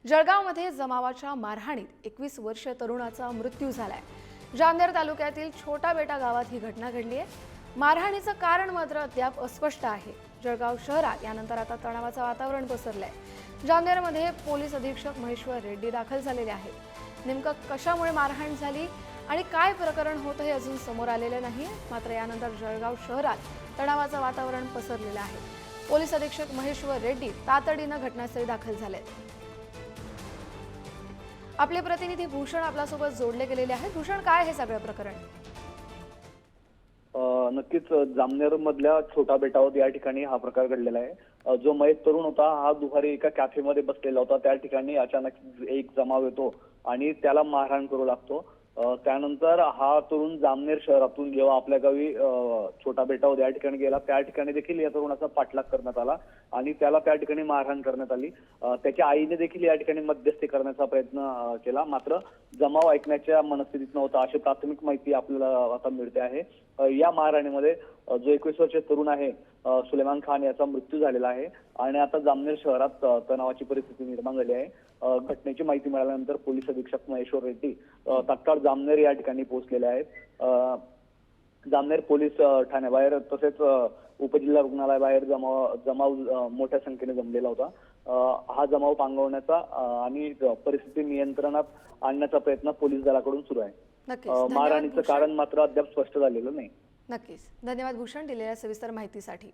जळगावमध्ये जमावाच्या मारहाणीत 21 वर्षीय तरुणाचा मृत्यू झालाय। जामनेर तालुक्यातील छोटा बेटा गावात ही घटना घडली आहे। मारहाणीचं कारण मात्र अद्याप अस्पष्ट आहे। जळगाव शहरात यानंतर आता तणावाचं वातावरण पसरलंय। जामनेरमध्ये पोलीस अधीक्षक महेश्वर रेड्डी दाखल झालेले आहेत। नेमकं कशामुळे मारहाण झाली आणि काय प्रकरण होतं हे अजून समोर आलेलं नाही। मात्र यानंतर जळगाव शहरात तणावाचं वातावरण पसरलेलं आहे। पोलीस अधीक्षक महेश्वर रेड्डी तातडीनं घटनास्थळी दाखल झालेत। आपले प्रतिनिधी भूषण आपल्यासोबत जोडले गेलेले आहेत। भूषण, काय हे सगळं प्रकरण? नक्कीच जामनेर मधल्या छोटा बेटावर या ठिकाणी हा प्रकार घडलेला आहे। जो मयत तरुण होता हा दुपारी एका कॅफेमध्ये बसलेला होता। त्या ठिकाणी अचानक एक जमाव येतो आणि त्याला मारहाण करू लागतो। त्यानंतर हा तरुण जामनेर शहरातून जेव्हा आपल्या गावी छोटा बेटावर या ठिकाणी गेला, त्या ठिकाणी देखील या तरुणाचा पाठलाग करण्यात आला आणि त्याला त्या ठिकाणी मारहाण करण्यात आली। त्याच्या आईने देखील या ठिकाणी मध्यस्थी करण्याचा प्रयत्न केला, मात्र जमाव ऐकण्याच्या मनस्थितीत नव्हता अशी प्राथमिक माहिती आपल्याला आता मिळते आहे। या मारहाणीमध्ये जो 21 वर्षीय तरुण आहे सुलेमान खान याचा मृत्यू झालेला आहे आणि आता जामनेर शहरात तणावाची परिस्थिती निर्माण झाली आहे। घटनेची माहिती मिळाल्यानंतर पोलीस अधीक्षक महेश्वर रेड्डी तात्काळ जामनेर या ठिकाणी पोहोचलेले आहेत। जामनेर पोलीस ठाण्याबाहेर तसेच उपजिल्हा रुग्णालयाबाहेर जमाव मोठ्या संख्येने जमलेला होता। हा जमाव पांगवण्याचा आणि परिस्थिती नियंत्रणात आणण्याचा प्रयत्न पोलीस दलाकडून सुरू आहे। मारहाणीचं कारण मात्र अद्याप स्पष्ट झालेलं नाही। नक्कीच, धन्यवाद भूषण दिलेल्या सविस्तर माहितीसाठी।